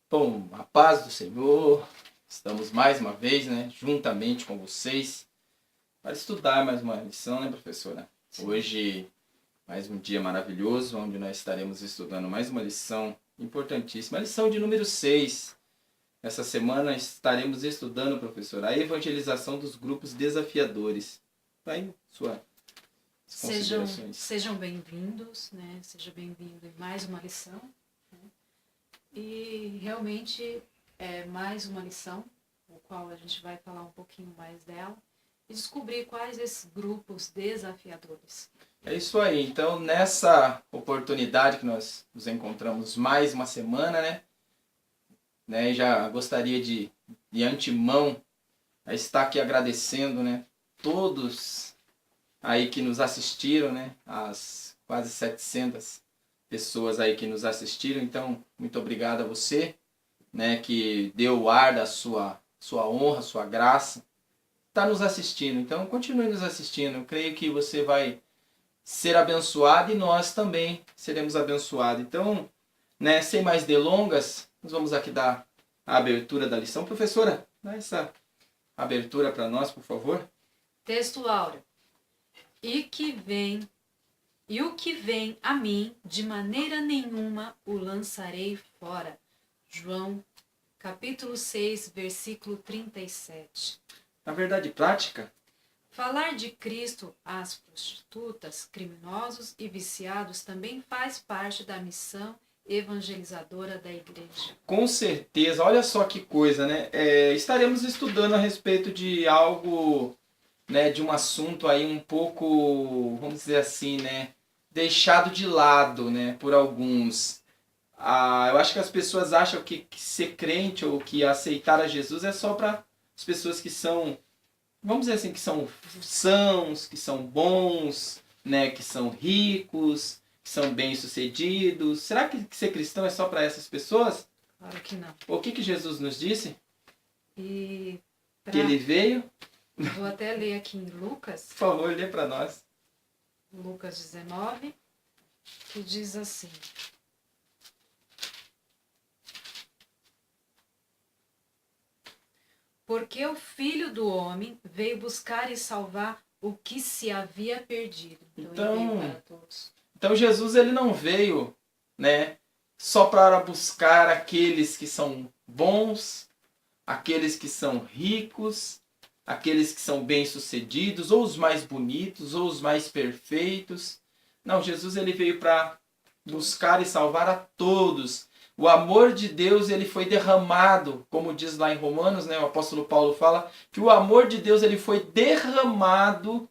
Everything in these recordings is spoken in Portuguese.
Bom, a paz do Senhor, estamos mais uma vez, né, juntamente com vocês, para estudar mais uma lição, né, professora? Sim. Hoje, mais um dia maravilhoso, onde nós estaremos estudando mais uma lição importantíssima, a lição de número 6. Essa semana estaremos estudando, professora, a evangelização dos grupos desafiadores. Aí, suas considerações. Sejam bem-vindos, né? Seja bem-vindo em mais uma lição. Né? E realmente é mais uma lição, o qual a gente vai falar um pouquinho mais dela e descobrir quais esses grupos desafiadores. É isso aí. Então, nessa oportunidade que nós nos encontramos mais uma semana, né, já gostaria de antemão, estar aqui agradecendo, né, todos aí que nos assistiram, né, as quase 700 pessoas aí que nos assistiram. Então, muito obrigado a você, né, que deu o ar da sua honra, sua graça, está nos assistindo. Então, continue nos assistindo. Eu creio que você vai ser abençoado e nós também seremos abençoados. Então, né, sem mais delongas, nós vamos aqui dar a abertura da lição. Professora, dá essa abertura para nós, por favor. Texto áureo. E o que vem a mim, de maneira nenhuma o lançarei fora. João, capítulo 6, versículo 37. Na verdade prática, Falar de Cristo às prostitutas, criminosos e viciados também faz parte da missão evangelizadora da igreja. com certeza. Olha só que coisa, né? Estaremos estudando a respeito de algo, né, de um assunto aí um pouco, vamos dizer assim, né, deixado de lado, né, por alguns. Eu acho que as pessoas acham que ser crente ou que aceitar a Jesus é só para as pessoas que são, vamos dizer assim, que são sãos, que são bons, né, que são ricos, que são bem-sucedidos. Será que ser cristão é só para essas pessoas? Claro que não. O que Jesus nos disse? E Que ele veio? vou até ler aqui em Lucas, Por favor, lê para nós. Lucas 19, que diz assim: porque o Filho do Homem veio buscar e salvar o que se havia perdido. Então ele veio para todos. Então Jesus ele não veio, né, só para buscar aqueles que são bons, aqueles que são ricos, aqueles que são bem-sucedidos, ou os mais bonitos, ou os mais perfeitos. Não, Jesus ele veio para buscar e salvar a todos. O amor de Deus ele foi derramado, como diz lá em Romanos, né, o apóstolo Paulo fala que o amor de Deus ele foi derramado,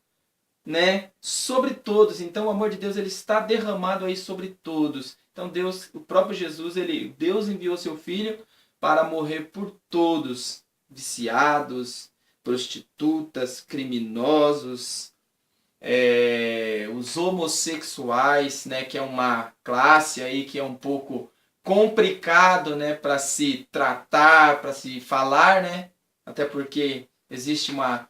né, sobre todos. Então o amor de Deus ele está derramado aí sobre todos. Então Deus, o próprio Jesus, Deus enviou seu filho para morrer por todos, viciados, prostitutas, criminosos, os homossexuais, né, que é uma classe aí que é um pouco complicado, né, para se tratar, para se falar, né, até porque existe uma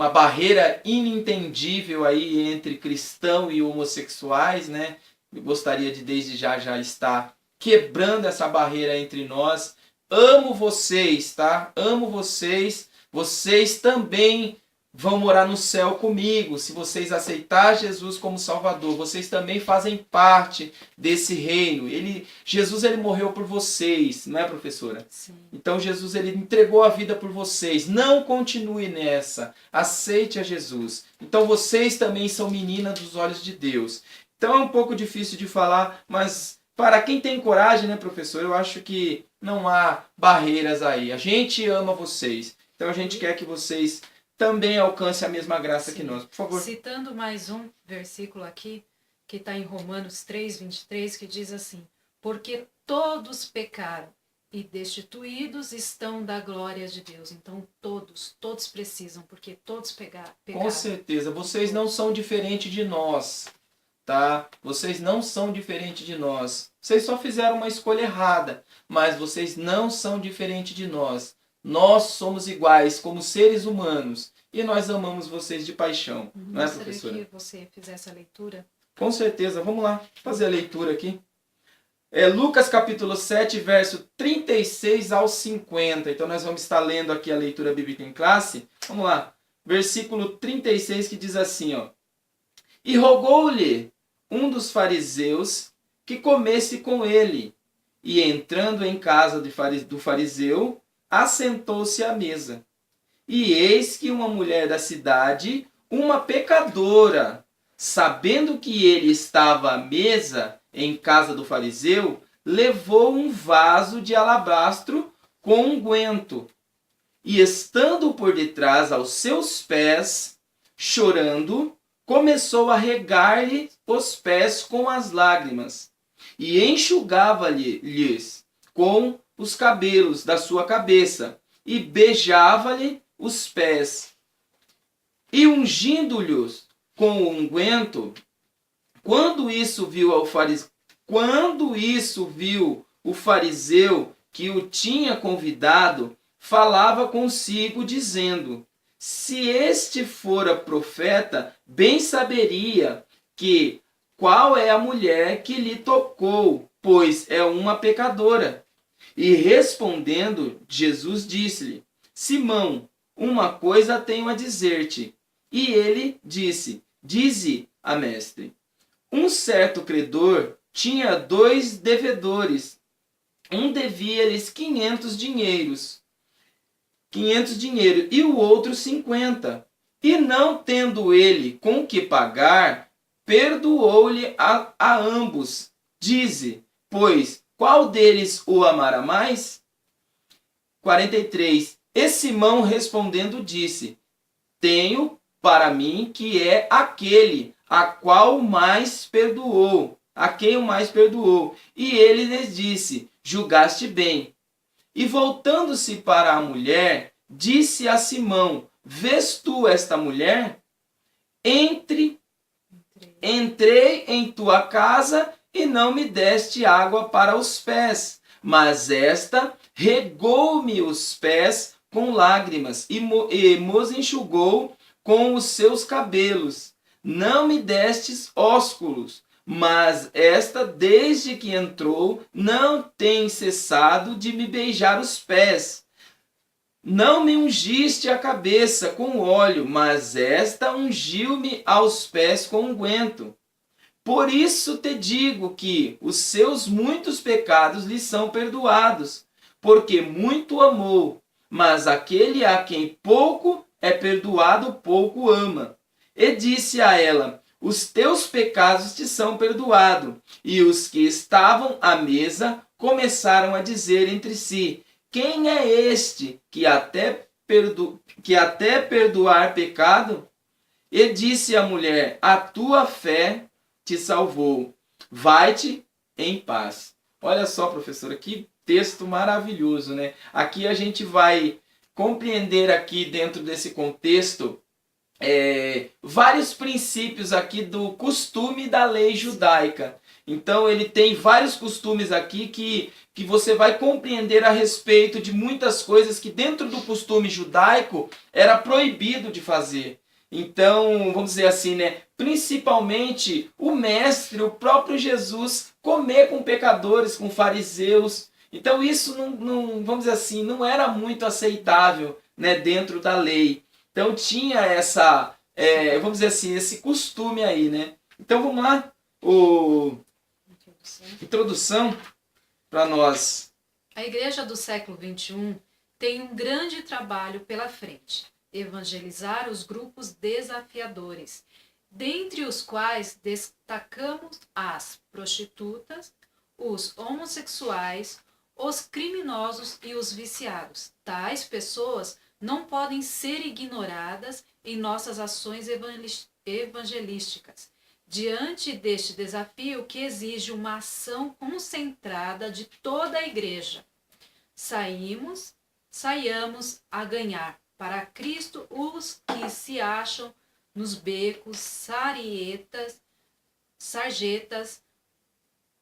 barreira inentendível aí entre cristão e homossexuais, né? Eu gostaria de desde já estar quebrando essa barreira entre nós. Amo vocês, tá? Amo vocês. Vocês também vão morar no céu comigo. Se vocês aceitar Jesus como Salvador, vocês também fazem parte desse reino. Jesus ele morreu por vocês, não é, professora? Sim. Então Jesus ele entregou a vida por vocês. Não continue nessa. Aceite a Jesus. Então vocês também são meninas dos olhos de Deus. Então é um pouco difícil de falar, mas para quem tem coragem, né, professor, eu acho que não há barreiras aí. A gente ama vocês. Então a gente quer que vocês também alcancem a mesma graça que nós. Por favor. Citando mais um versículo aqui, que está em Romanos 3, 23, que diz assim: porque todos pecaram e destituídos estão da glória de Deus. Então todos precisam, porque todos pecaram. Com certeza, vocês não são diferentes de nós, tá? Vocês não são diferentes de nós. Vocês só fizeram uma escolha errada, mas vocês não são diferentes de nós. Nós somos iguais como seres humanos e nós amamos vocês de paixão, não é, professora? Gostaria que você fizesse a leitura. Com certeza, vamos lá fazer a leitura aqui. Lucas capítulo 7, verso 36 ao 50. Então nós vamos estar lendo aqui a leitura bíblica em classe. Vamos lá. Versículo 36 que diz assim, ó. E rogou-lhe um dos fariseus que comesse com ele. E entrando em casa do fariseu, assentou-se à mesa. E eis que uma mulher da cidade, uma pecadora, sabendo que ele estava à mesa em casa do fariseu, levou um vaso de alabastro com unguento. E estando por detrás aos seus pés, chorando, começou a regar-lhe os pés com as lágrimas, e enxugava-lhes com os cabelos da sua cabeça, e beijava-lhe os pés. E ungindo-lhes com o unguento, quando isso viu o fariseu que o tinha convidado, falava consigo, dizendo: se este fora profeta, bem saberia que qual é a mulher que lhe tocou, pois é uma pecadora. E respondendo, Jesus disse-lhe: Simão, uma coisa tenho a dizer-te. E ele disse: dize a mestre. Um certo credor tinha 2 devedores. Um devia-lhes 500 dinheiros, e o outro 50. E não tendo ele com que pagar, perdoou-lhe a ambos. Dize, pois, qual deles o amará mais? 43. E Simão respondendo disse: tenho para mim que é aquele a qual mais perdoou, a quem o mais perdoou. E ele lhes disse: julgaste bem. E voltando-se para a mulher, disse a Simão: vês tu esta mulher? Entrei em tua casa e não me deste água para os pés, mas esta regou-me os pés com lágrimas e mos enxugou com os seus cabelos. Não me destes ósculos, mas esta, desde que entrou, não tem cessado de me beijar os pés. Não me ungiste a cabeça com óleo, mas esta ungiu-me aos pés com unguento. Por isso te digo que os seus muitos pecados lhe são perdoados, porque muito amou, mas aquele a quem pouco é perdoado, pouco ama. E disse a ela: os teus pecados te são perdoados. E os que estavam à mesa começaram a dizer entre si: quem é este que até perdoar pecado? E disse a mulher: a tua fé te salvou. Vai-te em paz. Olha só, professora, que texto maravilhoso, né? Aqui a gente vai compreender aqui dentro desse contexto vários princípios aqui do costume da lei judaica. Então ele tem vários costumes aqui que você vai compreender a respeito de muitas coisas que dentro do costume judaico era proibido de fazer. Então, vamos dizer assim, né? Principalmente o mestre, o próprio Jesus, comer com pecadores, com fariseus. Então isso não vamos dizer assim, não era muito aceitável, né, dentro da lei. Então tinha essa, vamos dizer assim, esse costume aí, né? Então vamos lá, introdução para nós. A igreja do século XXI tem um grande trabalho pela frente: evangelizar os grupos desafiadores, dentre os quais destacamos as prostitutas, os homossexuais, os criminosos e os viciados. Tais pessoas não podem ser ignoradas em nossas ações evangelísticas. Diante deste desafio que exige uma ação concentrada de toda a igreja, saiamos a ganhar para Cristo os que se acham nos becos, sarjetas,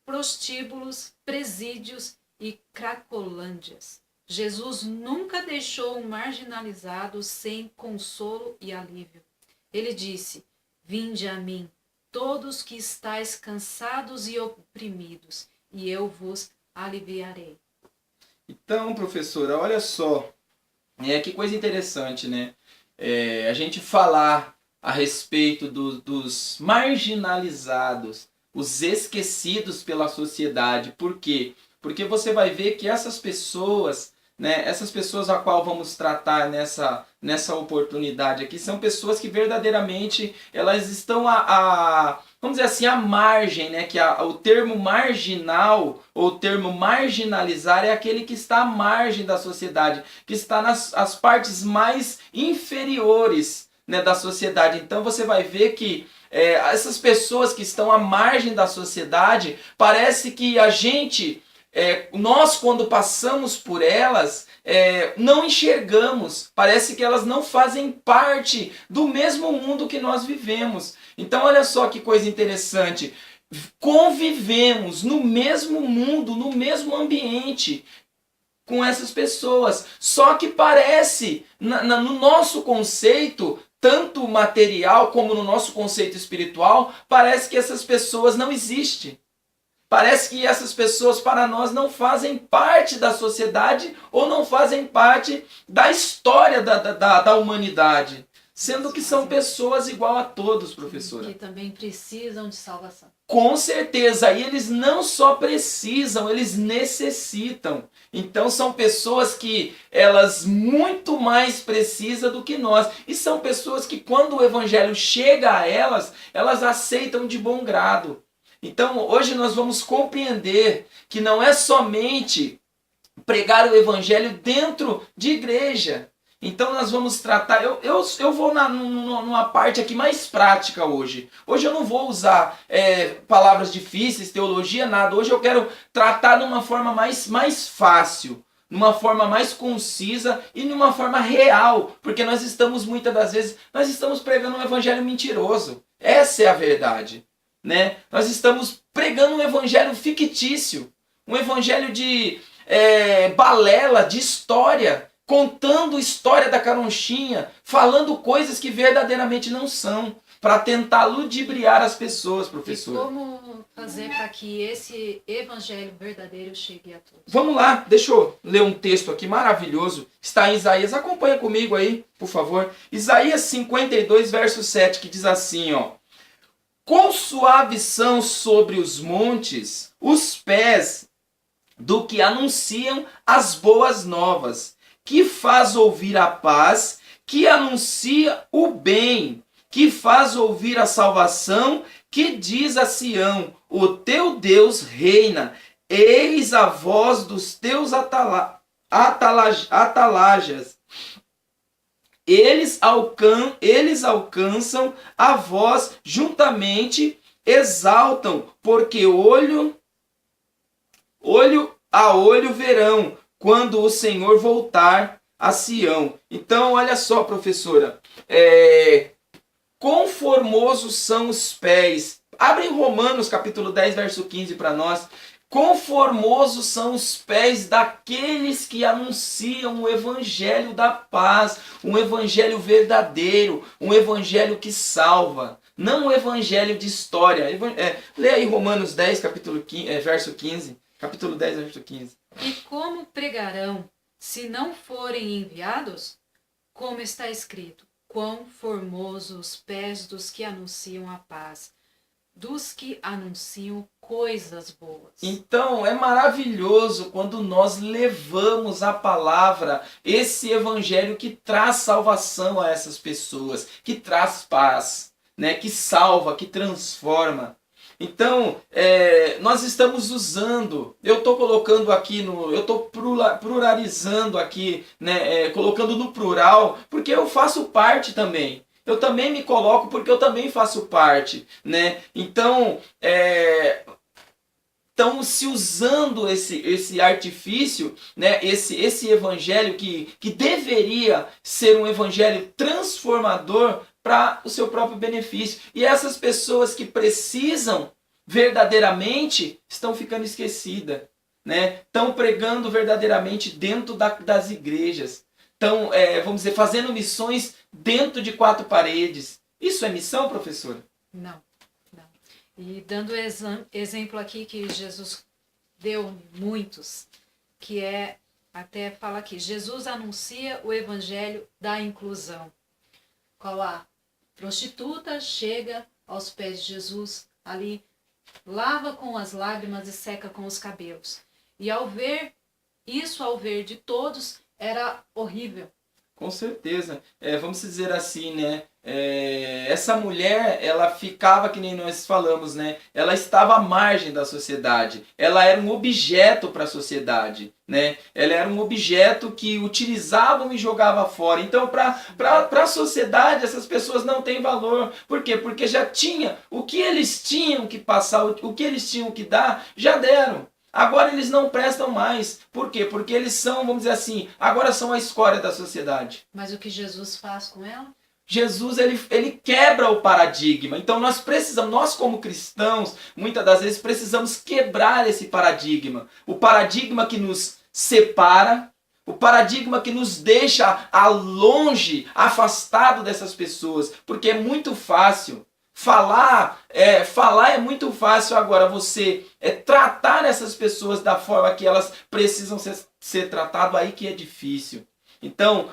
prostíbulos, presídios e cracolândias. Jesus nunca deixou um marginalizado sem consolo e alívio. Ele disse: vinde a mim, todos que estáis cansados e oprimidos, e eu vos aliviarei. Então, professora, olha só, que coisa interessante, né? A gente falar a respeito dos marginalizados, os esquecidos pela sociedade. Por quê? Porque você vai ver que essas pessoas, né, essas pessoas a qual vamos tratar nessa oportunidade aqui, são pessoas que verdadeiramente elas estão vamos dizer assim, à margem, né, que o termo marginal ou o termo marginalizar é aquele que está à margem da sociedade, que está nas as partes mais inferiores, né, da sociedade. Então você vai ver que essas pessoas que estão à margem da sociedade, parece que nós quando passamos por elas, não enxergamos, parece que elas não fazem parte do mesmo mundo que nós vivemos. Então olha só que coisa interessante, convivemos no mesmo mundo, no mesmo ambiente com essas pessoas, só que parece, no nosso conceito, tanto material como no nosso conceito espiritual, parece que essas pessoas não existem. Parece que essas pessoas para nós não fazem parte da sociedade ou não fazem parte da história da humanidade. Sendo que são pessoas igual a todos, professora. Que também precisam de salvação. Com certeza, e eles não só precisam, eles necessitam. Então são pessoas que elas muito mais precisam do que nós. E são pessoas que quando o evangelho chega a elas, elas aceitam de bom grado. Então hoje nós vamos compreender que não é somente pregar o evangelho dentro de igreja. Então nós vamos tratar, eu vou numa parte aqui mais prática hoje. Hoje eu não vou usar palavras difíceis, teologia, nada. Hoje eu quero tratar de uma forma mais fácil, numa forma mais concisa e numa forma real. Porque nós estamos, muitas das vezes, nós estamos pregando um evangelho mentiroso. Essa é a verdade. Né? Nós estamos pregando um evangelho fictício. Um evangelho de balela, de história. Contando história da caronchinha, falando coisas que verdadeiramente não são, para tentar ludibriar as pessoas, professor. E como fazer para que esse evangelho verdadeiro chegue a todos? Vamos lá, deixa eu ler um texto aqui maravilhoso, está em Isaías, acompanha comigo aí, por favor. Isaías 52, verso 7, que diz assim, ó: quão suaves são sobre os montes os pés do que anunciam as boas novas, que faz ouvir a paz, que anuncia o bem, que faz ouvir a salvação, que diz a Sião: o teu Deus reina, eis a voz dos teus atalajas. Eles alcançam a voz juntamente, exaltam, porque olho a olho verão, quando o Senhor voltar a Sião. Então, olha só, professora. Quão formosos são os pés. Abre em Romanos, capítulo 10, verso 15 para nós. Quão formosos são os pés daqueles que anunciam o evangelho da paz, um evangelho verdadeiro, um evangelho que salva. Não um evangelho de história. Leia aí Romanos 10, verso 15. Capítulo 10, verso 15. E como pregarão, se não forem enviados? Como está escrito: quão formosos os pés dos que anunciam a paz, dos que anunciam coisas boas. Então é maravilhoso quando nós levamos a palavra, esse evangelho que traz salvação a essas pessoas, que traz paz, né? Que salva, que transforma. Então, nós estamos usando, eu estou colocando aqui, eu estou pluralizando aqui, né, colocando no plural, porque eu faço parte também. Eu também me coloco porque eu também faço parte, né? Então, se usando esse artifício, né, esse evangelho que deveria ser um evangelho transformador para o seu próprio benefício. E essas pessoas que precisam verdadeiramente estão ficando esquecidas, né? Estão pregando verdadeiramente dentro das igrejas. Estão, vamos dizer, fazendo missões dentro de 4 paredes. Isso é missão, professora? Não. E dando exemplo aqui que Jesus deu-me muitos, que é, até fala aqui, Jesus anuncia o evangelho da inclusão. Qual a prostituta chega aos pés de Jesus, ali, lava com as lágrimas e seca com os cabelos. E ao ver de todos, era horrível. Com certeza. Vamos dizer assim, né? Essa mulher, ela ficava, que nem nós falamos, né? Ela estava à margem da sociedade. Ela era um objeto para a sociedade, né? Ela era um objeto que utilizavam e jogavam fora. Então, para a sociedade, essas pessoas não têm valor. Por quê? Porque já tinha o que eles tinham que passar, o que eles tinham que dar, já deram. Agora eles não prestam mais. Por quê? Porque eles são, vamos dizer assim, agora são a escória da sociedade. Mas o que Jesus faz com ela? Jesus, ele quebra o paradigma. Então nós como cristãos, muitas das vezes precisamos quebrar esse paradigma. O paradigma que nos separa, o paradigma que nos deixa longe, afastado dessas pessoas. Porque é muito fácil. Falar é muito fácil. Agora você tratar essas pessoas da forma que elas precisam ser tratadas, aí que é difícil. Então,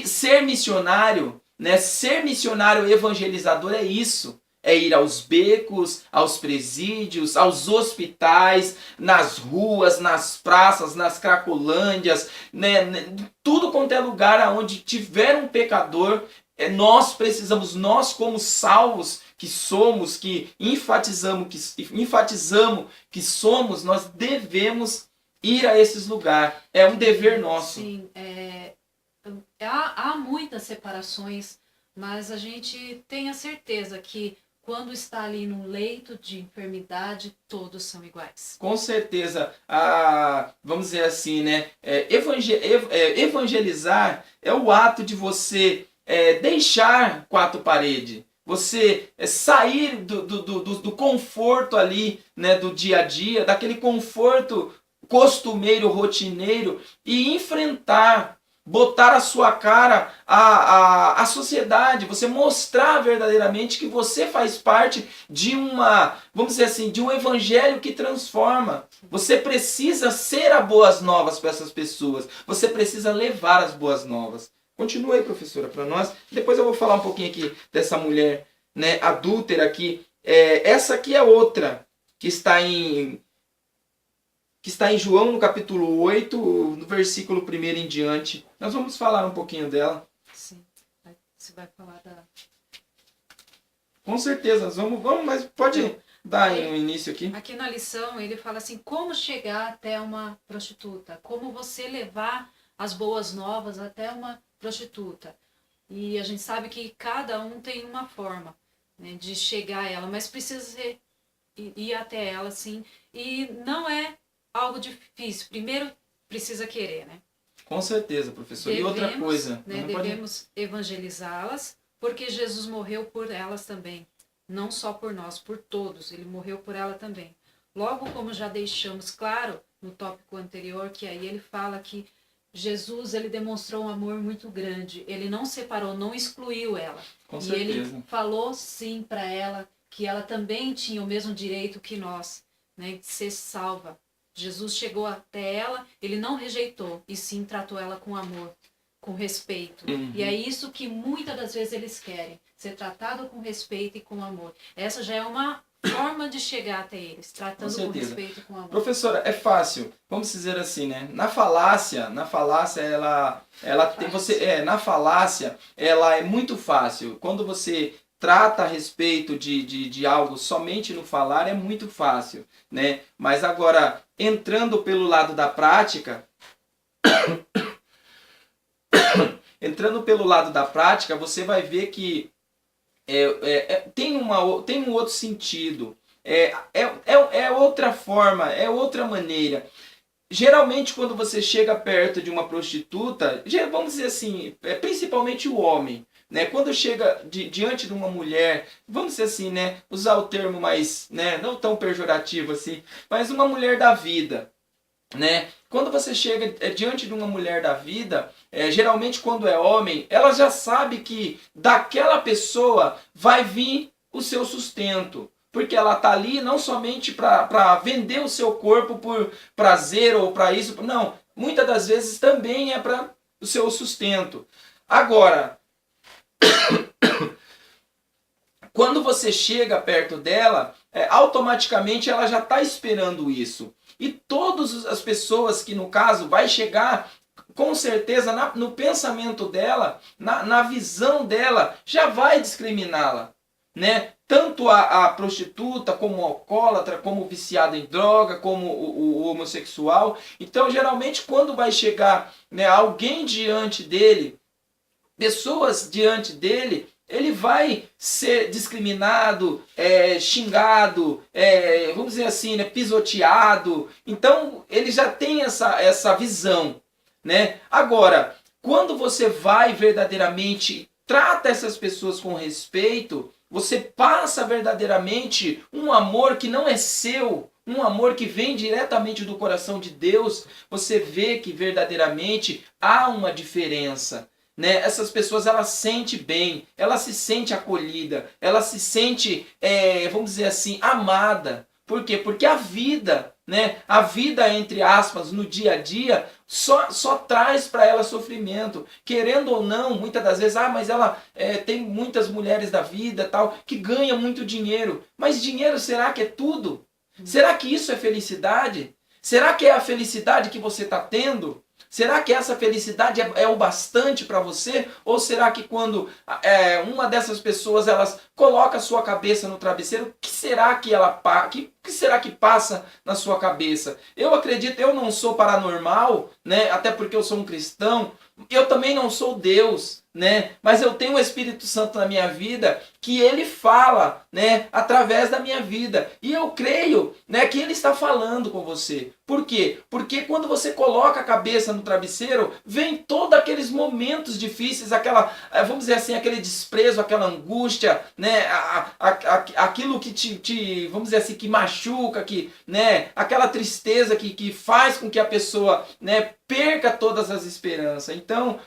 ser missionário, né, ser missionário evangelizador é isso. É ir aos becos, aos presídios, aos hospitais, nas ruas, nas praças, nas cracolândias, né, tudo quanto é lugar onde tiver um pecador. Nós precisamos, nós como salvos que somos, que enfatizamos que somos, nós devemos ir a esses lugares. É um dever nosso. Sim, há muitas separações, mas a gente tem a certeza que quando está ali no leito de enfermidade, todos são iguais. Com certeza. Vamos dizer assim, né? Evangelizar é o ato de você deixar quatro paredes. Você sair do conforto ali, né, do dia a dia, daquele conforto costumeiro, rotineiro, e enfrentar, botar a sua cara à sociedade, você mostrar verdadeiramente que você faz parte de vamos dizer assim, de um evangelho que transforma. Você precisa ser a boas novas para essas pessoas. Você precisa levar as boas novas. Continua aí, professora, para nós. Depois eu vou falar um pouquinho aqui dessa mulher, né, adúltera aqui. Essa aqui é outra, que está em João, no capítulo 8, no versículo 1 em diante. Nós vamos falar um pouquinho dela. Sim, você vai falar da... Com certeza, nós vamos, mas pode dar um início aqui. Aqui na lição ele fala assim, como chegar até uma prostituta, como você levar as boas novas até uma prostituta. E a gente sabe que cada um tem uma forma, né, de chegar a ela, mas precisa ir até ela, sim. E não é algo difícil. Primeiro precisa querer, né? Com certeza, professor. E outra coisa, né, devemos evangelizá-las, porque Jesus morreu por elas também. Não só por nós, por todos. Ele morreu por ela também. Logo, como já deixamos claro no tópico anterior, que aí ele fala que Jesus, ele demonstrou um amor muito grande. Ele não separou, não excluiu ela. Com certeza. Ele falou sim para ela que ela também tinha o mesmo direito que nós, né, de ser salva. Jesus chegou até ela, ele não rejeitou, e sim tratou ela com amor, com respeito. Uhum. E é isso que muitas das vezes eles querem, ser tratado com respeito e com amor. Essa já é uma forma de chegar até eles, tratando com respeito e com amor. Professora, é fácil, vamos dizer assim, né? Na falácia ela é muito fácil. Quando você trata a respeito de algo somente no falar, é muito fácil, né? Mas agora, entrando pelo lado da prática, você vai ver que tem um outro sentido, é outra forma, é outra maneira. Geralmente, quando você chega perto de uma prostituta, vamos dizer assim, principalmente o homem, né? Quando chega diante de uma mulher, vamos dizer assim, né? Usar o termo mais, né, não tão pejorativo assim, mas uma mulher da vida, né? Quando você chega diante de uma mulher da vida, geralmente quando é homem, ela já sabe que daquela pessoa vai vir o seu sustento, porque ela está ali não somente para vender o seu corpo por prazer ou para isso, não, muitas das vezes também é para o seu sustento. Agora, quando você chega perto dela, automaticamente ela já está esperando isso. E todas as pessoas que, no caso, vai chegar, com certeza, no pensamento dela, na visão dela, já vai discriminá-la, né? Tanto a prostituta, como o alcoólatra, como o viciado em droga, como o homossexual. Então, geralmente, quando vai chegar, né, alguém diante dele, pessoas diante dele, ele vai ser discriminado, xingado, vamos dizer assim, né, pisoteado. Então, ele já tem essa visão, né? Agora, quando você vai verdadeiramente, trata essas pessoas com respeito, você passa verdadeiramente um amor que não é seu, um amor que vem diretamente do coração de Deus, você vê que verdadeiramente há uma diferença. Né? Essas pessoas, ela sente bem, ela se sente acolhida, ela se sente, vamos dizer assim, amada. Por quê? Porque a vida, né? A vida, entre aspas, no dia a dia, só traz para ela sofrimento. Querendo ou não, muitas das vezes, mas ela tem muitas mulheres da vida tal que ganham muito dinheiro. Mas dinheiro, será que é tudo? Será que isso é felicidade? Será que é a felicidade que você está tendo? Será que essa felicidade é o bastante para você? Ou será que quando uma dessas pessoas elas coloca a sua cabeça no travesseiro, o que será que que será que passa na sua cabeça? Eu acredito, eu não sou paranormal, né? Até porque eu sou um cristão. Eu também não sou Deus, né? Mas eu tenho o Espírito Santo na minha vida que ele fala, né, através da minha vida. E eu creio, né, que ele está falando com você. Por quê? Porque quando você coloca a cabeça no travesseiro, vem todos aqueles momentos difíceis, vamos dizer assim, aquele desprezo, aquela angústia, né, aquilo que te, vamos dizer assim, que machuca, né, aquela tristeza que faz com que a pessoa, né, perca todas as esperanças. Então,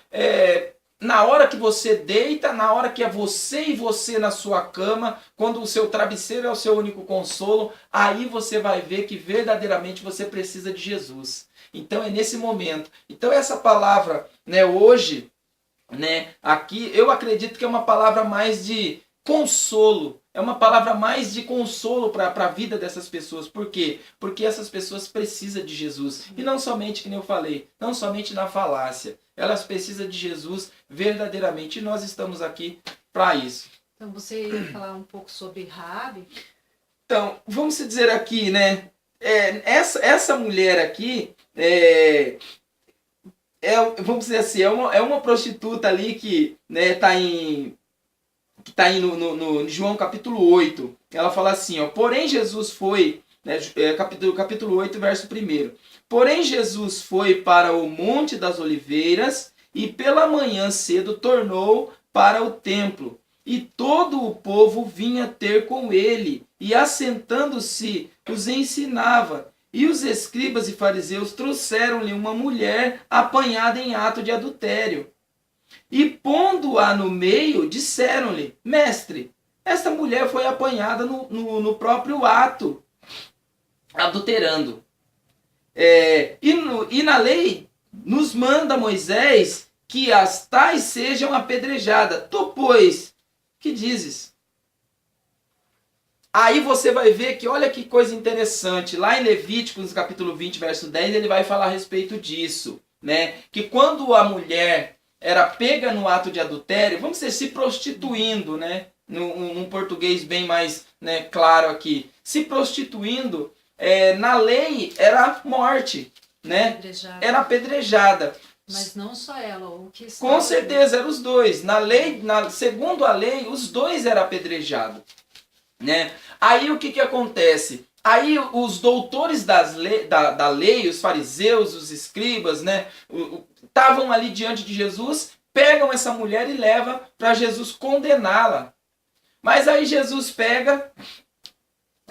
na hora que você deita, na hora que é você e você na sua cama, quando o seu travesseiro é o seu único consolo, aí você vai ver que verdadeiramente você precisa de Jesus. Então é nesse momento. Então essa palavra, né, hoje, né, aqui, eu acredito que é uma palavra mais de consolo. É uma palavra mais de consolo para a vida dessas pessoas. Por quê? Porque essas pessoas precisam de Jesus. E não somente, como eu falei, não somente na falácia. Elas precisam de Jesus verdadeiramente. E nós estamos aqui para isso. Então você ia falar um pouco sobre Raabe? Então, vamos dizer aqui, né? Essa mulher aqui, vamos dizer assim, é uma prostituta ali que está em no João capítulo 8, ela fala assim, ó, porém Jesus foi, né, capítulo 8, verso 1. Porém Jesus foi para o Monte das Oliveiras e pela manhã cedo tornou para o templo. E todo o povo vinha ter com ele, e assentando-se os ensinava. E os escribas e fariseus trouxeram-lhe uma mulher apanhada em ato de adultério. E pondo-a no meio, disseram-lhe, mestre, esta mulher foi apanhada no próprio ato, adulterando. E na lei nos manda Moisés que as tais sejam apedrejadas. Tu, pois, que dizes? Aí você vai ver que, olha que coisa interessante, lá em Levíticos, capítulo 20, verso 10, ele vai falar a respeito disso, né? Que quando a mulher era pega no ato de adultério, vamos dizer, se prostituindo, né? Num português bem mais, né, claro aqui. Se prostituindo, na lei era morte, né? Apedrejada. Era apedrejada. Mas não só ela, o que Com certeza, eram os dois. Segundo a lei, os dois eram apedrejados, né? Aí o que acontece? Aí os doutores da lei, os fariseus, os escribas, né, estavam ali diante de Jesus, pegam essa mulher e levam para Jesus condená-la. Mas aí Jesus pega,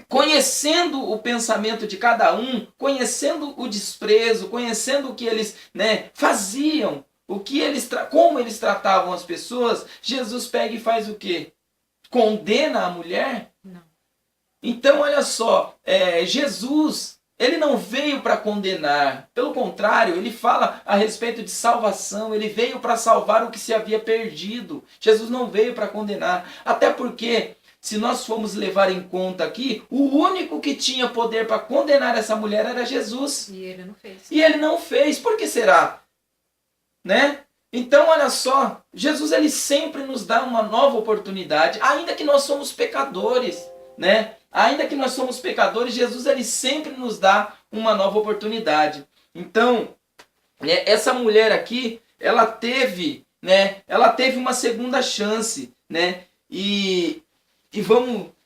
conhecendo o pensamento de cada um, conhecendo o desprezo, conhecendo o que eles, né, faziam, como eles tratavam as pessoas, Jesus pega e faz o quê? Condena a mulher? Não. Então, olha só, Jesus, ele não veio para condenar. Pelo contrário, ele fala a respeito de salvação. Ele veio para salvar o que se havia perdido. Jesus não veio para condenar. Até porque, se nós formos levar em conta aqui, o único que tinha poder para condenar essa mulher era Jesus. E ele não fez. E ele não fez. Por que será? Né? Então, olha só, Jesus ele sempre nos dá uma nova oportunidade, ainda que nós somos pecadores, né? Ainda que nós somos pecadores, Jesus ele sempre nos dá uma nova oportunidade. Então, essa mulher aqui, ela teve, né? Ela teve uma segunda chance, né? E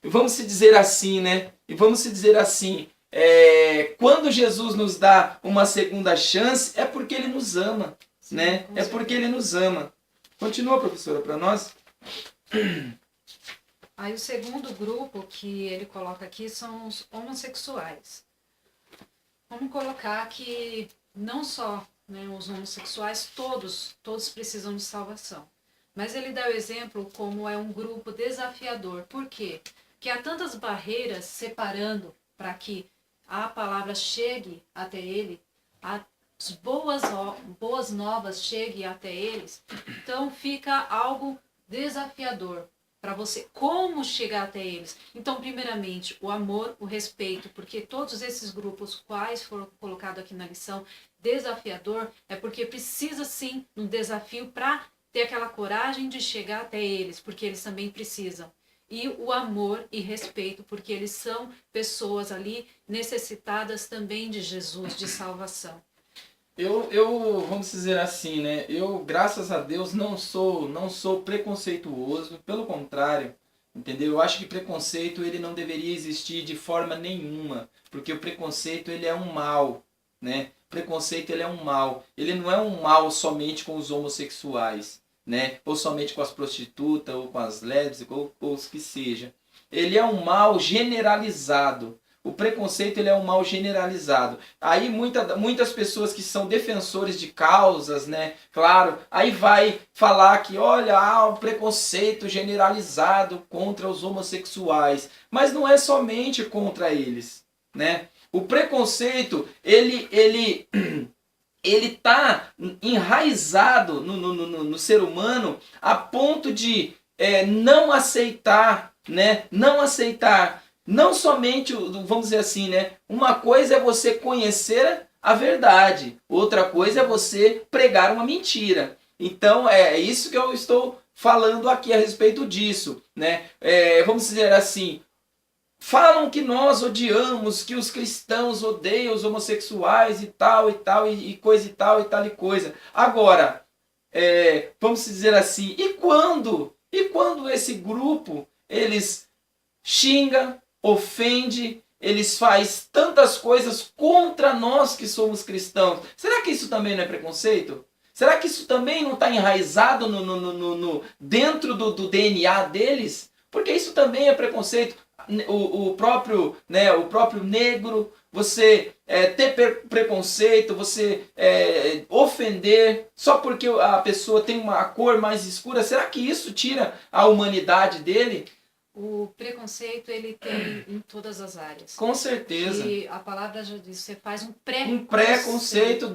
vamos se dizer assim, né? E vamos se dizer assim, quando Jesus nos dá uma segunda chance, é porque ele nos ama. Sim, né? É porque ele nos ama. Continua, professora, para nós. Aí o segundo grupo que ele coloca aqui são os homossexuais. Vamos colocar que não só, né, os homossexuais, todos precisam de salvação. Mas ele dá o exemplo como é um grupo desafiador. Por quê? Porque há tantas barreiras separando para que a palavra chegue até ele, as boas novas cheguem até eles, então fica algo desafiador para você. Como chegar até eles? Então, primeiramente, o amor, o respeito, porque todos esses grupos, quais foram colocados aqui na lição, desafiador, é porque precisa sim um desafio para ter aquela coragem de chegar até eles, porque eles também precisam. E o amor e respeito, porque eles são pessoas ali necessitadas também de Jesus, de salvação. Vamos dizer assim, né? Eu, graças a Deus, não sou preconceituoso, pelo contrário, entendeu? Eu acho que preconceito ele não deveria existir de forma nenhuma, porque o preconceito ele é um mal, né? Preconceito ele é um mal. Ele não é um mal somente com os homossexuais, né? Ou somente com as prostitutas, ou com as lésbicas, ou os que seja. Ele é um mal generalizado. O preconceito ele é um mal generalizado. Aí muitas pessoas que são defensores de causas, né? Claro, aí vai falar que, olha, há um preconceito generalizado contra os homossexuais. Mas não é somente contra eles, né? O preconceito, ele tá enraizado no ser humano a ponto de não aceitar, né? Não aceitar. Não somente, vamos dizer assim, né? Uma coisa é você conhecer a verdade, outra coisa é você pregar uma mentira. Então é isso que eu estou falando aqui a respeito disso, né? Vamos dizer assim, falam que nós odiamos, que os cristãos odeiam os homossexuais e tal, e coisa e tal, e tal e coisa. Agora, vamos dizer assim, e quando esse grupo, eles xingam, ofende, eles fazem tantas coisas contra nós que somos cristãos. Será que isso também não é preconceito? Será que isso também não está enraizado dentro do DNA deles? Porque isso também é preconceito. O próprio negro, você ter preconceito, você ofender só porque a pessoa tem uma cor mais escura. Será que isso tira a humanidade dele? O preconceito, ele tem em todas as áreas. Com certeza. E a palavra já diz, você faz um preconceito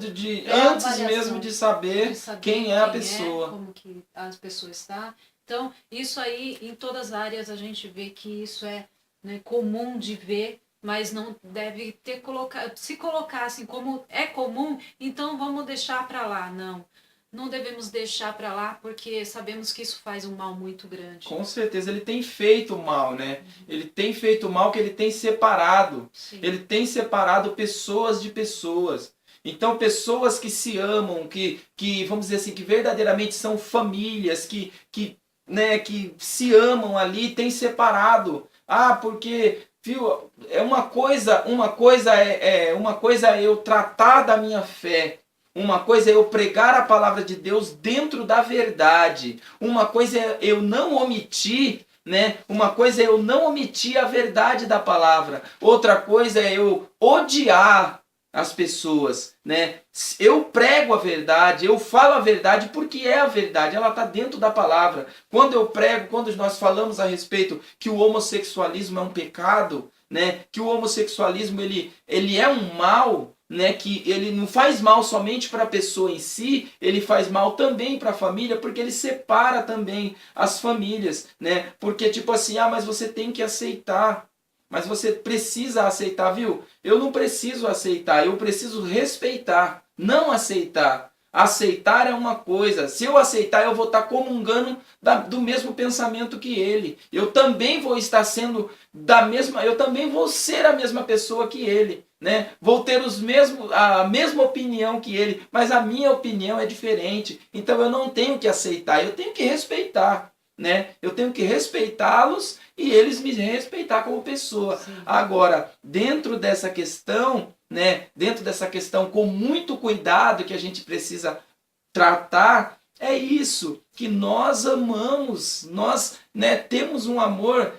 antes mesmo de saber quem é a pessoa. Como que a pessoa está. Então, isso aí, em todas as áreas, a gente vê que isso é, né, comum de ver, mas não deve se colocar assim, como é comum, então vamos deixar para lá. Não devemos deixar para lá, porque sabemos que isso faz um mal muito grande. Com certeza, ele tem feito mal, né? Ele tem feito mal, que ele tem separado. Sim. Ele tem separado pessoas de pessoas. Então, pessoas que se amam, que vamos dizer assim, que verdadeiramente são famílias, que se amam ali, tem separado. Porque, viu, uma coisa é eu tratar da minha fé. Uma coisa é eu pregar a palavra de Deus dentro da verdade. Uma coisa é eu não omitir, né? Uma coisa é eu não omitir a verdade da palavra. Outra coisa é eu odiar as pessoas, né? Eu prego a verdade, eu falo a verdade porque é a verdade, ela está dentro da palavra. Quando eu prego, quando nós falamos a respeito que o homossexualismo é um pecado, né? Que o homossexualismo ele é um mal, né? Que ele não faz mal somente para a pessoa em si, ele faz mal também para a família, porque ele separa também as famílias, né? Porque tipo assim, mas você tem que aceitar. Mas você precisa aceitar, viu? Eu não preciso aceitar, eu preciso respeitar, não aceitar. Aceitar é uma coisa. Se eu aceitar, eu vou estar comungando do mesmo pensamento que ele. Eu também vou estar sendo da mesma, eu também vou ser a mesma pessoa que ele, né? Vou ter a mesma opinião que ele, mas a minha opinião é diferente. Então eu não tenho que aceitar, eu tenho que respeitar, né? Eu tenho que respeitá-los e eles me respeitar como pessoa. Sim. Agora, dentro dessa questão, né? Dentro dessa questão com muito cuidado que a gente precisa tratar, é isso, que nós amamos, nós, né, temos um amor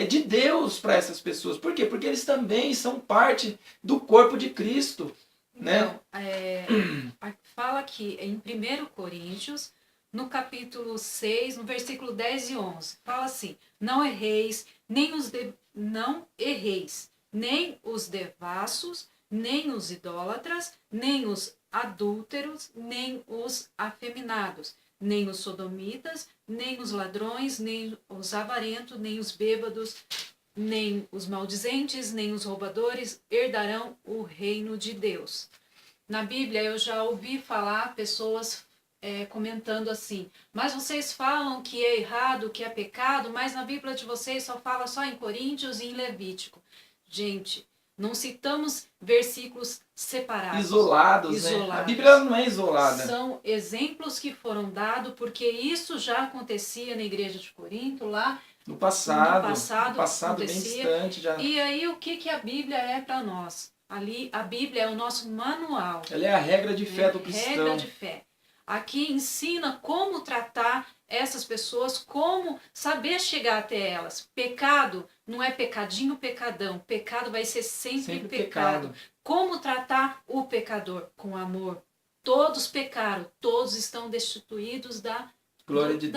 de Deus para essas pessoas. Por quê? Porque eles também são parte do corpo de Cristo. Né? Então, fala aqui em 1 Coríntios, no capítulo 6, no versículo 10 e 11, fala assim: não erreis, não erreis, nem os devassos, nem os idólatras, nem os adúlteros, nem os afeminados, nem os sodomitas, nem os ladrões, nem os avarentos, nem os bêbados, nem os maldizentes, nem os roubadores herdarão o reino de Deus. Na Bíblia eu já ouvi falar pessoas comentando assim: mas vocês falam que é errado, que é pecado, mas na Bíblia de vocês só fala só em Coríntios e em Levítico. Gente, não citamos versículos separados. Isolados, né? A Bíblia não é isolada. São exemplos que foram dados porque isso já acontecia na igreja de Corinto, lá no passado acontecia. Bem distante já. E aí o que a Bíblia é para nós? Ali a Bíblia é o nosso manual. Ela é a regra de fé do cristão. Regra de fé. Aqui ensina como tratar essas pessoas, como saber chegar até elas. Pecado não é pecadinho, pecadão. Pecado vai ser sempre pecado. Como tratar o pecador? Com amor. Todos pecaram, todos estão destituídos da glória de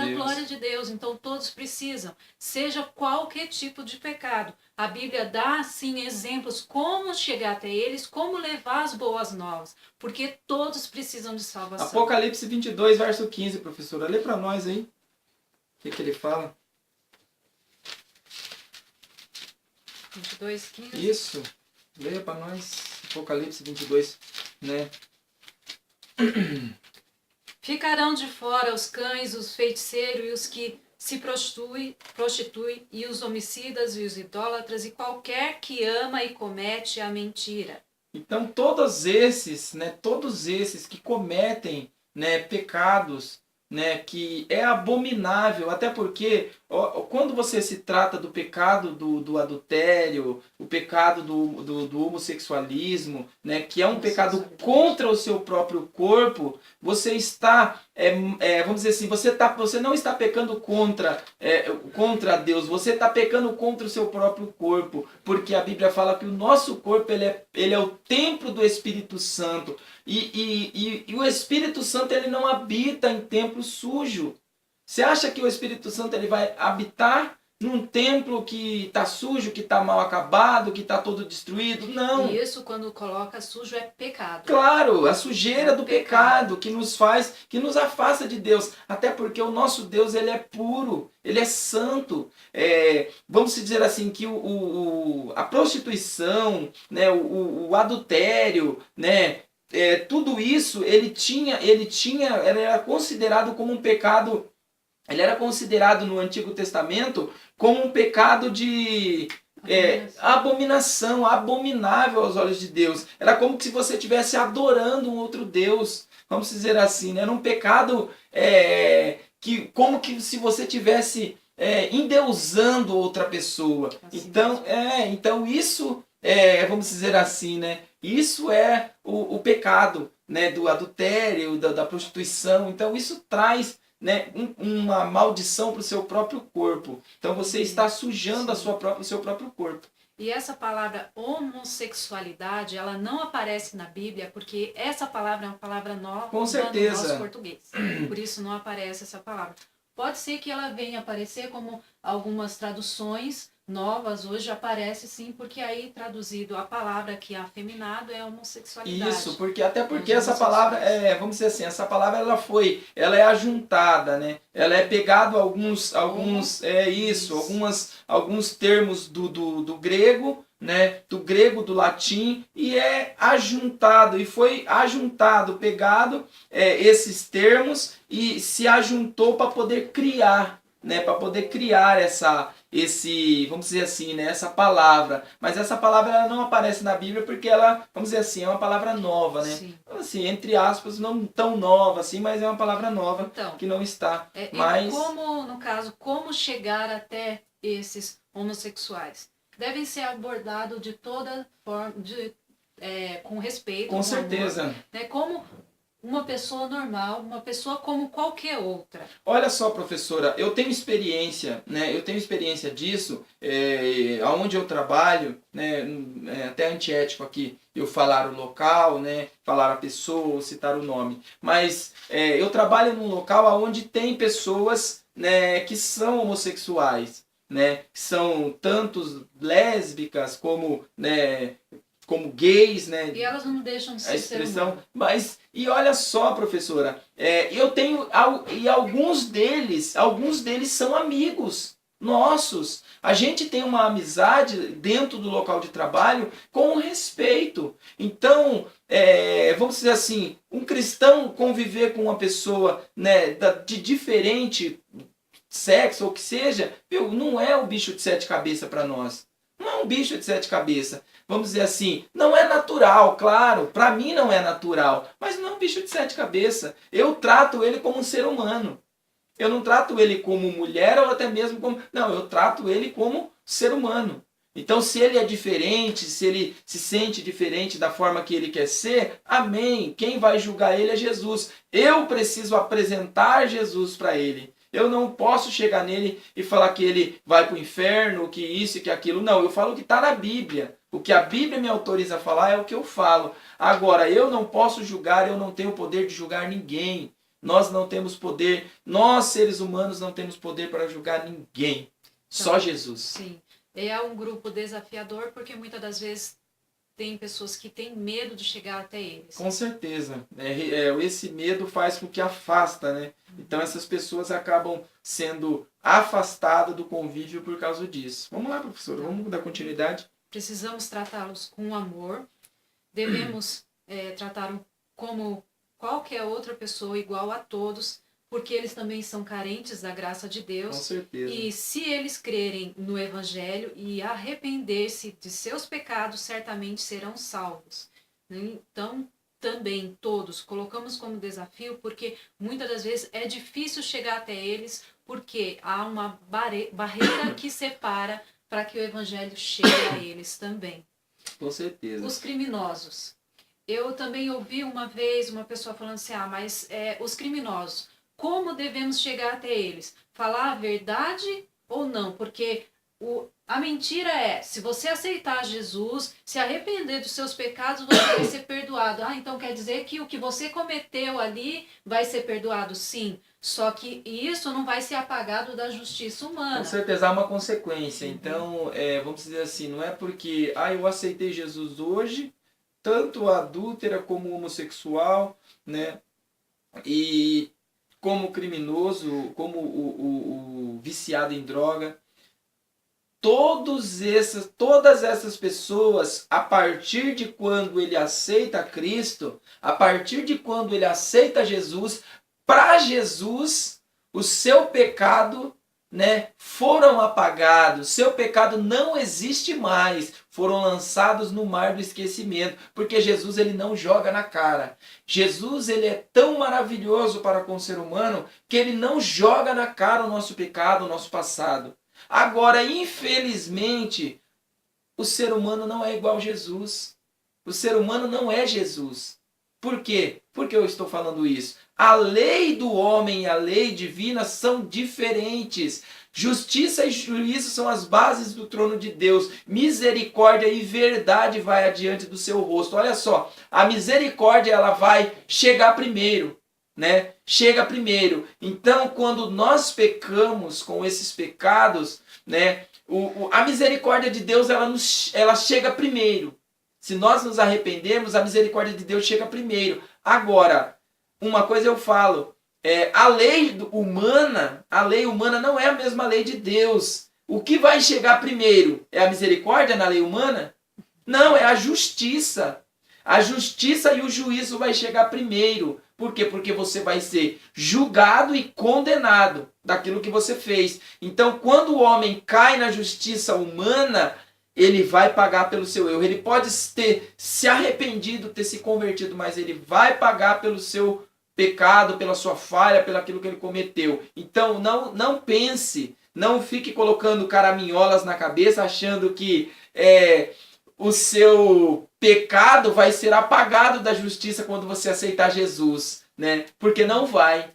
Deus. Então todos precisam, seja qualquer tipo de pecado. A Bíblia dá sim exemplos como chegar até eles, como levar as boas novas, porque todos precisam de salvação. Apocalipse 22, verso 15, professora, lê para nós aí. O que ele fala? 22, 15. Isso, leia para nós. Apocalipse 22, né? Ficarão de fora os cães, os feiticeiros e os que se prostituem, e os homicidas e os idólatras, e qualquer que ama e comete a mentira. Então todos esses que cometem, né, pecados, né, que é abominável, até porque quando você se trata do pecado do adultério, o pecado do homossexualismo, né, que é um pecado contra o seu próprio corpo, você está, vamos dizer assim, você não está pecando contra Deus, você está pecando contra o seu próprio corpo, porque a Bíblia fala que o nosso corpo ele é o templo do Espírito Santo, e o Espírito Santo ele não habita em templo sujo. Você acha que o Espírito Santo ele vai habitar num templo que está sujo, que está mal acabado, que está todo destruído? Não. E isso, quando coloca sujo, é pecado. Claro, a sujeira do pecado que nos afasta de Deus. Até porque o nosso Deus ele é puro, ele é santo. Vamos dizer assim, que a prostituição, né, o adultério, né, tudo isso ele era considerado como um pecado. Ele era considerado no Antigo Testamento como um pecado de abominação, abominável aos olhos de Deus. Era como se você estivesse adorando um outro Deus, vamos dizer assim, né? Era um pecado como que se você estivesse endeusando outra pessoa. Assim, então isso, vamos dizer assim, né? Isso é o pecado, né? Do adultério, da prostituição. Então isso traz, né, uma maldição para o seu próprio corpo. Então você está sujando o seu próprio corpo. E essa palavra homossexualidade, ela não aparece na Bíblia porque essa palavra é uma palavra nova Com no certeza. nosso português. Por isso não aparece essa palavra. Pode ser que ela venha aparecer como algumas traduções novas hoje aparece sim, porque aí traduzido a palavra que é afeminado é homossexualidade. Isso, porque até porque Os essa palavra vamos dizer assim, essa palavra ela é ajuntada, né? Ela é pegado alguns alguns termos do grego, né? Do grego, do latim e é ajuntado e foi ajuntado, pegado esses termos e se ajuntou para poder criar, né? Para poder criar vamos dizer assim, né, essa palavra. Mas essa palavra ela não aparece na Bíblia porque ela, vamos dizer assim, é uma palavra nova, né? Sim. Então, assim, entre aspas, não tão nova assim, mas é uma palavra nova então, que não está. Mas como, no caso, como chegar até esses homossexuais? Devem ser abordados de toda forma, com respeito, com certeza. amor, né? Como uma pessoa normal, uma pessoa como qualquer outra. Olha só, professora, eu tenho experiência, né? Eu tenho experiência disso, aonde eu trabalho, né? É até antiético aqui eu falar o local, né? Falar a pessoa, citar o nome. Mas eu trabalho num local onde tem pessoas, né, que são homossexuais, né? São tantos lésbicas como, né, como gays, né? E elas não deixam de ser a expressão, ser humano. mas e olha só, professora, eu tenho e alguns deles são amigos nossos. A gente tem uma amizade dentro do local de trabalho com respeito. Então, vamos dizer assim, um cristão conviver com uma pessoa, né, de diferente sexo ou que seja, não é o bicho de sete cabeças para nós. Não é um bicho de sete cabeças. Vamos dizer assim, não é natural, claro. Para mim não é natural. Mas não é um bicho de sete cabeças. Eu trato ele como um ser humano. Eu não trato ele como mulher ou até mesmo como... Não, eu trato ele como ser humano. Então, se ele é diferente, se ele se sente diferente da forma que ele quer ser, amém. Quem vai julgar ele é Jesus. Eu preciso apresentar Jesus para ele. Eu não posso chegar nele e falar que ele vai para o inferno, que isso e que aquilo. Não, eu falo o que está na Bíblia. O que a Bíblia me autoriza a falar é o que eu falo. Agora, eu não posso julgar, eu não tenho o poder de julgar ninguém. Nós não temos poder, nós seres humanos não temos poder para julgar ninguém. Só Então, Jesus. Sim. É um grupo desafiador porque muitas das vezes tem pessoas que têm medo de chegar até eles. Com certeza. Esse medo faz com que afasta, né? Então essas pessoas acabam sendo afastadas do convívio por causa disso. Vamos lá, professora, vamos dar continuidade. Precisamos tratá-los com amor. Devemos tratá-los como qualquer outra pessoa, igual a todos, porque eles também são carentes da graça de Deus. Com certeza. E se eles crerem no Evangelho e arrepender-se de seus pecados, certamente serão salvos. Então, também todos colocamos como desafio, porque muitas das vezes é difícil chegar até eles, porque há uma barreira que separa para que o Evangelho chegue a eles também. Com certeza. Os criminosos. Eu também ouvi uma vez uma pessoa falando assim, mas os criminosos, como devemos chegar até eles? Falar a verdade ou não? Porque a mentira é, se você aceitar Jesus, se arrepender dos seus pecados, você vai ser perdoado. Então quer dizer que o que você cometeu ali vai ser perdoado? Sim. Só que isso não vai ser apagado da justiça humana. Com certeza há uma consequência. Então, vamos dizer assim, não é porque eu aceitei Jesus hoje, tanto a adúltera como o homossexual, né? E como criminoso, como o viciado em droga. Todas essas pessoas, a partir de quando ele aceita Cristo, a partir de quando ele aceita Jesus, para Jesus, o seu pecado, né, foram apagados, seu pecado não existe mais, foram lançados no mar do esquecimento, porque Jesus ele não joga na cara. Jesus ele é tão maravilhoso para com o ser humano que ele não joga na cara o nosso pecado, o nosso passado. Agora, infelizmente, o ser humano não é igual a Jesus. O ser humano não é Jesus. Por quê? Por que eu estou falando isso? A lei do homem e a lei divina são diferentes. Justiça e juízo são as bases do trono de Deus. Misericórdia e verdade vai adiante do seu rosto. Olha só, a misericórdia ela vai chegar primeiro, né? Chega primeiro. Então, quando nós pecamos com esses pecados, né? A misericórdia de Deus ela chega primeiro. Se nós nos arrependermos, a misericórdia de Deus chega primeiro. Agora, uma coisa eu falo, a lei humana não é a mesma lei de Deus. O que vai chegar primeiro? É a misericórdia na lei humana? Não, é a justiça. A justiça e o juízo vai chegar primeiro. Por quê? Porque você vai ser julgado e condenado daquilo que você fez. Então, quando o homem cai na justiça humana, ele vai pagar pelo seu erro. Ele pode ter se arrependido, ter se convertido, mas ele vai pagar pelo seu pecado, pela sua falha, pelo aquilo que ele cometeu. Então, não pense, não fique colocando caraminholas na cabeça, achando que o seu pecado vai ser apagado da justiça quando você aceitar Jesus, né? Porque não vai.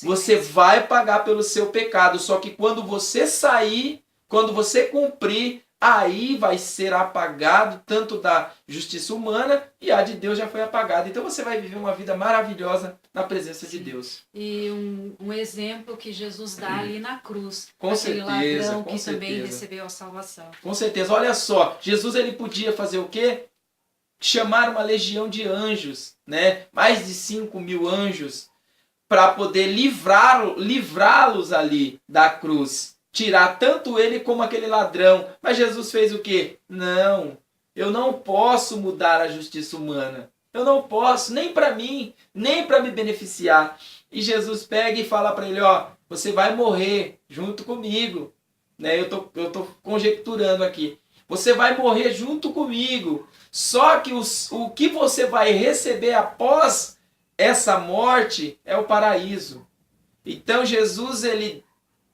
Você vai pagar pelo seu pecado, só que quando você sair, quando você cumprir, aí vai ser apagado tanto da justiça humana e a de Deus já foi apagada. Então você vai viver uma vida maravilhosa na presença de Deus. E um exemplo que Jesus dá ali na cruz. Com certeza, ladrão com que certeza. também recebeu a salvação. Com certeza. Olha só, Jesus ele podia fazer o quê? Chamar uma legião de anjos, né? Mais de 5.000 anjos para poder livrá-los ali da cruz. Tirar tanto ele como aquele ladrão. Mas Jesus fez o quê? Não, eu não posso mudar a justiça humana. Eu não posso, nem para mim, nem para me beneficiar. E Jesus pega e fala para ele, ó, você vai morrer junto comigo. Né? Eu tô conjecturando aqui. Você vai morrer junto comigo. Só que o que você vai receber após essa morte é o paraíso. Então Jesus, ele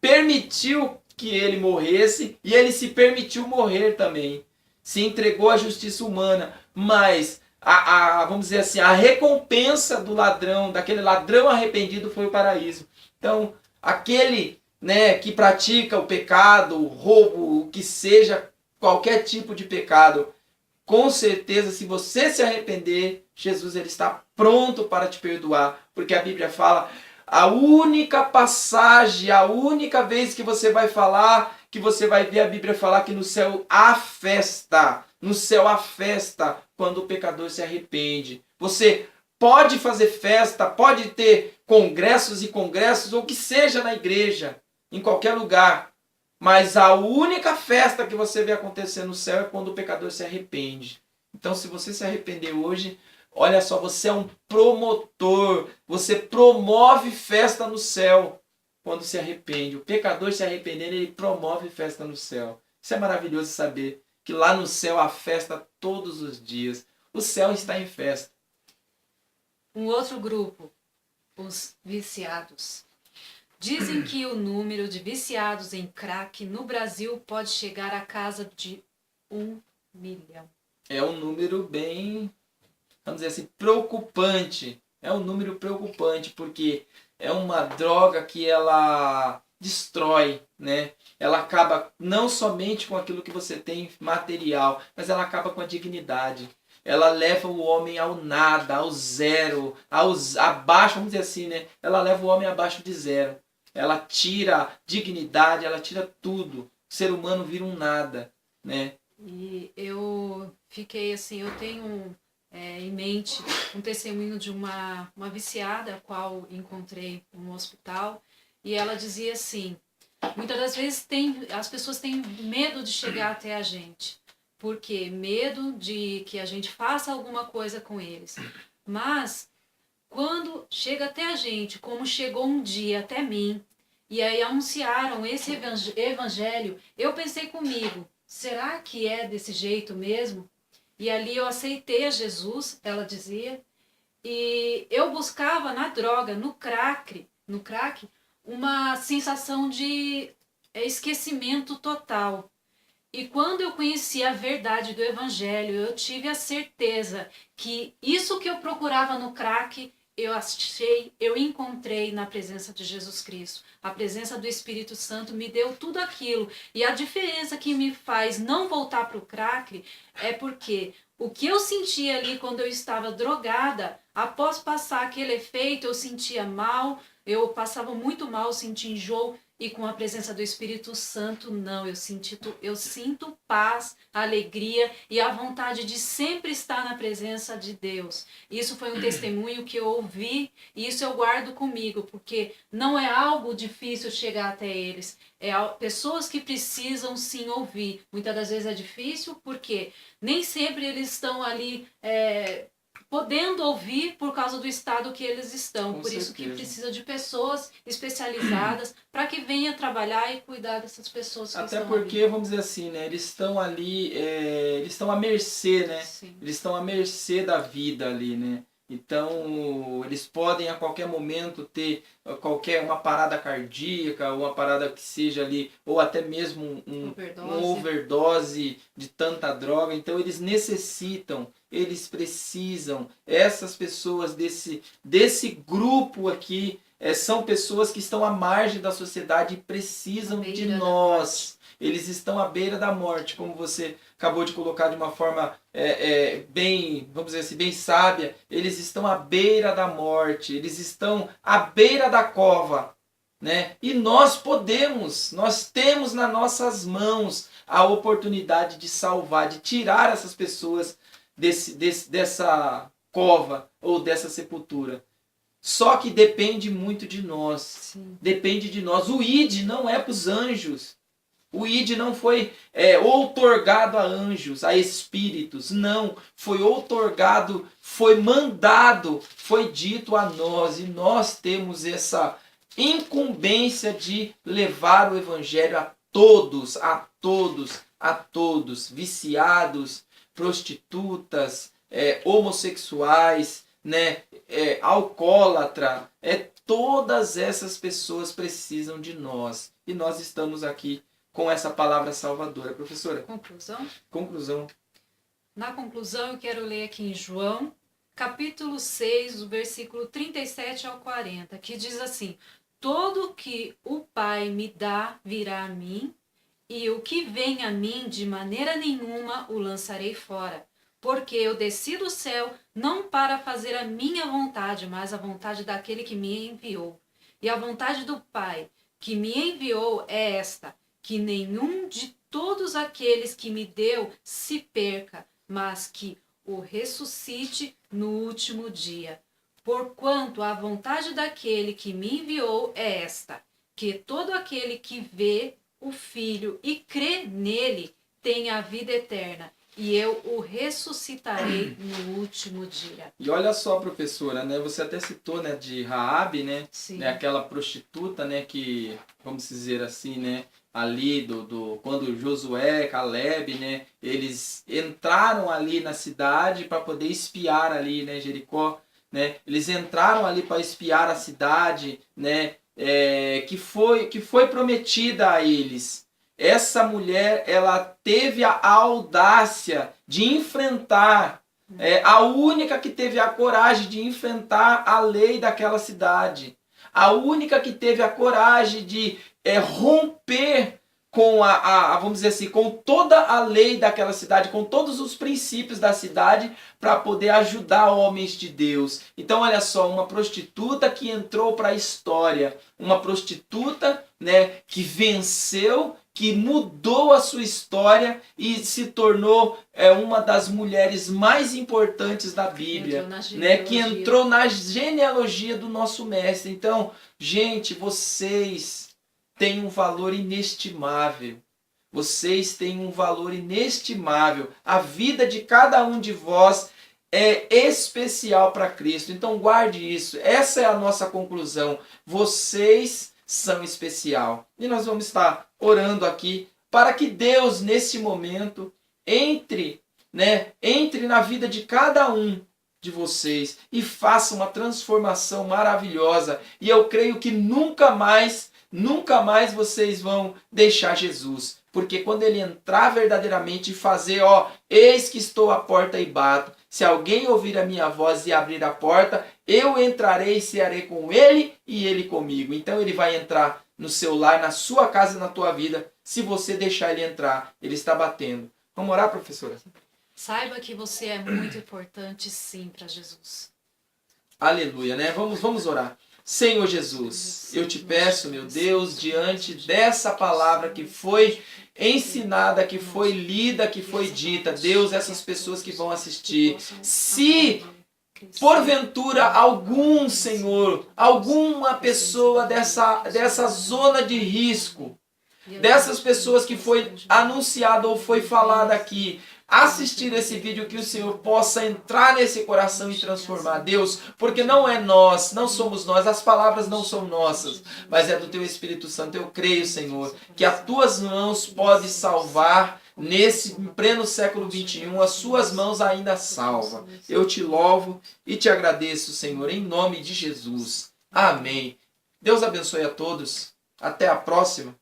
permitiu que ele morresse e ele se permitiu morrer também. Se entregou à justiça humana, mas vamos dizer assim, a recompensa do ladrão, daquele ladrão arrependido foi o paraíso. Então, aquele, né, que pratica o pecado, o roubo, o que seja, qualquer tipo de pecado, com certeza, se você se arrepender, Jesus ele está pronto para te perdoar, porque a Bíblia fala, a única passagem, a única vez que você vai falar, que você vai ver a Bíblia falar que no céu há festa. No céu há festa quando o pecador se arrepende. Você pode fazer festa, pode ter congressos e congressos, ou que seja na igreja, em qualquer lugar. Mas a única festa que você vê acontecer no céu é quando o pecador se arrepende. Então, se você se arrepender hoje, olha só, você é um promotor, você promove festa no céu quando se arrepende. O pecador se arrependendo, ele promove festa no céu. Isso é maravilhoso saber que lá no céu há festa todos os dias. O céu está em festa. Um outro grupo, os viciados. Dizem que o número de viciados em crack no Brasil pode chegar à casa de 1 milhão. É um número bem, vamos dizer assim, preocupante. É um número preocupante porque é uma droga que ela destrói, né? Ela acaba não somente com aquilo que você tem material, mas ela acaba com a dignidade. Ela leva o homem ao nada, ao zero, abaixo, vamos dizer assim, né? Ela leva o homem abaixo de zero. Ela tira dignidade, ela tira tudo. O ser humano vira um nada, né? E eu fiquei assim, eu tenho em mente um testemunho de uma viciada, a qual encontrei no hospital, e ela dizia assim, muitas das vezes as pessoas têm medo de chegar até a gente, porque medo de que a gente faça alguma coisa com eles. Mas quando chega até a gente, como chegou um dia até mim, e aí anunciaram esse evangelho, eu pensei comigo, será que é desse jeito mesmo? E ali eu aceitei a Jesus, ela dizia, e eu buscava na droga, no crack, uma sensação de esquecimento total. E quando eu conheci a verdade do evangelho, eu tive a certeza que isso que eu procurava no crack, eu encontrei na presença de Jesus Cristo. A presença do Espírito Santo me deu tudo aquilo. E a diferença que me faz não voltar para o crack é porque o que eu sentia ali quando eu estava drogada, após passar aquele efeito, eu sentia mal, eu passava muito mal, sentia enjoo. E com a presença do Espírito Santo, não, eu sinto paz, alegria e a vontade de sempre estar na presença de Deus. Isso foi um testemunho que eu ouvi e isso eu guardo comigo, porque não é algo difícil chegar até eles. Pessoas que precisam sim ouvir. Muitas das vezes é difícil porque nem sempre eles estão ali podendo ouvir por causa do estado que eles estão. Com por isso certeza. que precisa de pessoas especializadas para que venha trabalhar e cuidar dessas pessoas que Até estão porque, ali. vamos dizer assim, né? Eles estão ali, eles estão à mercê, né? Sim. Eles estão à mercê da vida ali, né? Então, eles podem a qualquer momento ter uma parada cardíaca, uma parada que seja ali, ou até mesmo um overdose de tanta droga. Então, eles necessitam, eles precisam, essas pessoas desse grupo aqui, são pessoas que estão à margem da sociedade e precisam de nós. Eles estão à beira da morte, como você acabou de colocar de uma forma bem, vamos dizer assim, bem sábia. Eles estão à beira da morte, eles estão à beira da cova, né? E nós temos nas nossas mãos a oportunidade de salvar, de tirar essas pessoas dessa cova ou dessa sepultura. Só que depende muito de nós. Sim. Depende de nós. O ID não é para os anjos. O ID não foi outorgado a anjos, a espíritos. Não. Foi outorgado, foi mandado, foi dito a nós. E nós temos essa incumbência de levar o evangelho a todos, a todos, a todos. Viciados, prostitutas, homossexuais, né, alcoólatra, todas essas pessoas precisam de nós. E nós estamos aqui com essa palavra salvadora. Professora? Conclusão. Na conclusão, eu quero ler aqui em João, capítulo 6, do versículo 37 ao 40, que diz assim: todo que o Pai me dá virá a mim, e o que vem a mim de maneira nenhuma o lançarei fora. Porque eu desci do céu não para fazer a minha vontade, mas a vontade daquele que me enviou. E a vontade do Pai que me enviou é esta: que nenhum de todos aqueles que me deu se perca, mas que o ressuscite no último dia. Porquanto a vontade daquele que me enviou é esta: que todo aquele que vê o Filho e crê nele tenha a vida eterna, e eu o ressuscitarei no último dia. E olha só, professora, né? Você até citou, né, de Raabe, né? Sim. Né, aquela prostituta, né, que, vamos dizer assim, né, ali quando Josué, Caleb, né, eles entraram ali na cidade para poder espiar ali, né, Jericó, né? Eles entraram ali para espiar a cidade, né, que foi prometida a eles. Essa mulher, ela teve a audácia de enfrentar, a única que teve a coragem de enfrentar a lei daquela cidade. A única que teve a coragem de romper com vamos dizer assim, com toda a lei daquela cidade, com todos os princípios da cidade, para poder ajudar homens de Deus. Então, olha só, uma prostituta que entrou para a história, uma prostituta, né, que venceu, que mudou a sua história e se tornou uma das mulheres mais importantes da Bíblia, né, que entrou na genealogia do nosso mestre. Então, gente, vocês têm um valor inestimável. Vocês têm um valor inestimável. A vida de cada um de vós é especial para Cristo. Então guarde isso. Essa é a nossa conclusão. Vocês são especial. E nós vamos estar orando aqui para que Deus, nesse momento, entre na vida de cada um de vocês e faça uma transformação maravilhosa. E eu creio que nunca mais nunca mais vocês vão deixar Jesus. Porque quando ele entrar verdadeiramente e fazer, ó, eis que estou à porta e bato. Se alguém ouvir a minha voz e abrir a porta, eu entrarei e cearei com ele e ele comigo. Então ele vai entrar no seu lar, na sua casa, na tua vida. Se você deixar ele entrar, ele está batendo. Vamos orar, professora? Saiba que você é muito importante, sim, para Jesus. Aleluia, né? Vamos orar. Senhor Jesus, eu te peço, meu Deus, diante dessa palavra que foi ensinada, que foi lida, que foi dita, Deus, essas pessoas que vão assistir, se porventura algum, Senhor, alguma pessoa dessa zona de risco, dessas pessoas que foi anunciado ou foi falado aqui, assistir esse vídeo, que o Senhor possa entrar nesse coração e transformar, Deus, porque não é nós, não somos nós, as palavras não são nossas, mas é do Teu Espírito Santo. Eu creio, Senhor, que as Tuas mãos podem salvar nesse pleno século XXI, as Suas mãos ainda salvam. Eu te louvo e te agradeço, Senhor, em nome de Jesus. Amém. Deus abençoe a todos. Até a próxima.